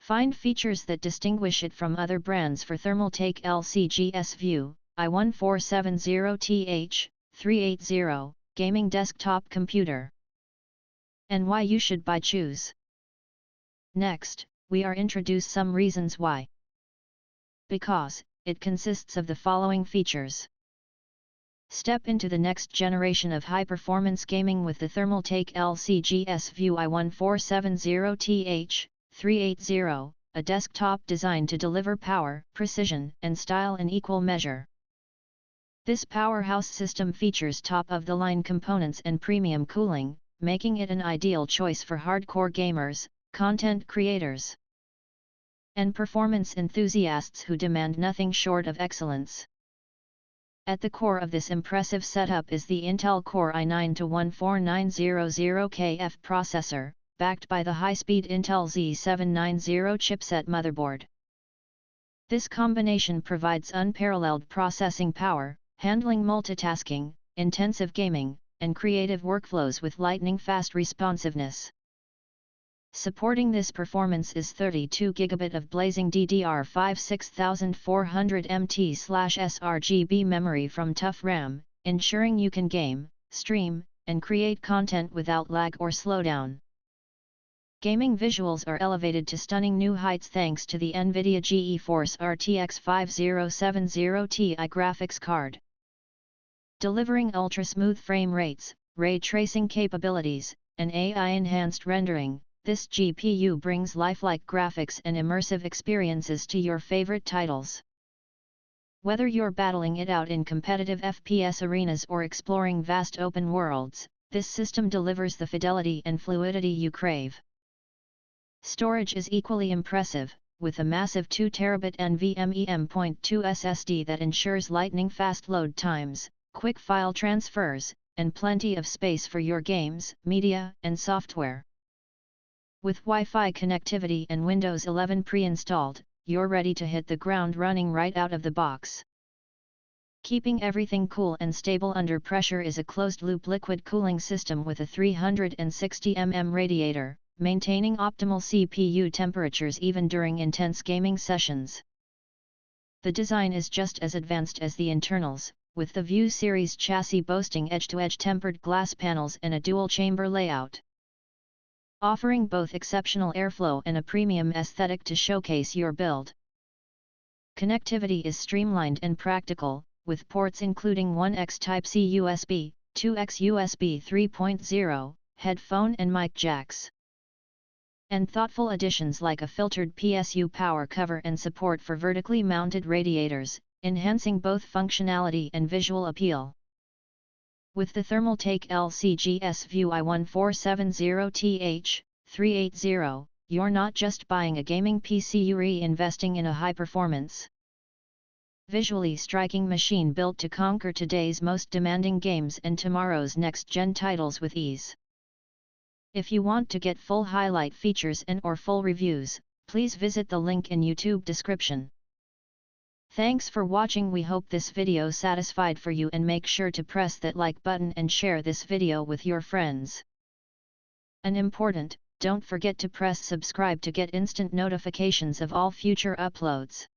Find features that distinguish it from other brands for Thermaltake LCGS View, i1470TH-380, gaming desktop computer. And why you should choose. Next, we are introduce some reasons why. Because, it consists of the following features. Step into the next generation of high-performance gaming with the Thermaltake LCGS View i1470TH-380, a desktop designed to deliver power, precision, and style in equal measure. This powerhouse system features top-of-the-line components and premium cooling, making it an ideal choice for hardcore gamers, content creators, and performance enthusiasts who demand nothing short of excellence. At the core of this impressive setup is the Intel Core i9-14900KF processor, backed by the high-speed Intel Z790 chipset motherboard. This combination provides unparalleled processing power, handling multitasking, intensive gaming, and creative workflows with lightning-fast responsiveness. Supporting this performance is 32 GB of blazing DDR5 6400MT/sRGB memory from ToughRam, ensuring you can game, stream, and create content without lag or slowdown. Gaming visuals are elevated to stunning new heights thanks to the NVIDIA GeForce RTX 5070 Ti graphics card. Delivering ultra-smooth frame rates, ray tracing capabilities, and AI-enhanced rendering, this GPU brings lifelike graphics and immersive experiences to your favorite titles. Whether you're battling it out in competitive FPS arenas or exploring vast open worlds, this system delivers the fidelity and fluidity you crave. Storage is equally impressive, with a massive 2TB NVMe M.2 SSD that ensures lightning-fast load times, quick file transfers, and plenty of space for your games, media, and software. With Wi-Fi connectivity and Windows 11 pre-installed, you're ready to hit the ground running right out of the box. Keeping everything cool and stable under pressure is a closed-loop liquid cooling system with a 360 mm radiator, maintaining optimal CPU temperatures even during intense gaming sessions. The design is just as advanced as the internals, with the View series chassis boasting edge-to-edge tempered glass panels and a dual-chamber layout, offering both exceptional airflow and a premium aesthetic to showcase your build. Connectivity is streamlined and practical, with ports including 1x Type-C USB, 2x USB 3.0, headphone and mic jacks, and thoughtful additions like a filtered PSU power cover and support for vertically mounted radiators, enhancing both functionality and visual appeal. With the Thermaltake LCGS View i1470TH-380, you're not just buying a gaming PC, you're investing in a high-performance, visually striking machine built to conquer today's most demanding games and tomorrow's next-gen titles with ease. If you want to get full highlight features and/or full reviews, please visit the link in YouTube description. Thanks for watching. We hope this video satisfied for you, and make sure to press that like button and share this video with your friends. And important, don't forget to press subscribe to get instant notifications of all future uploads.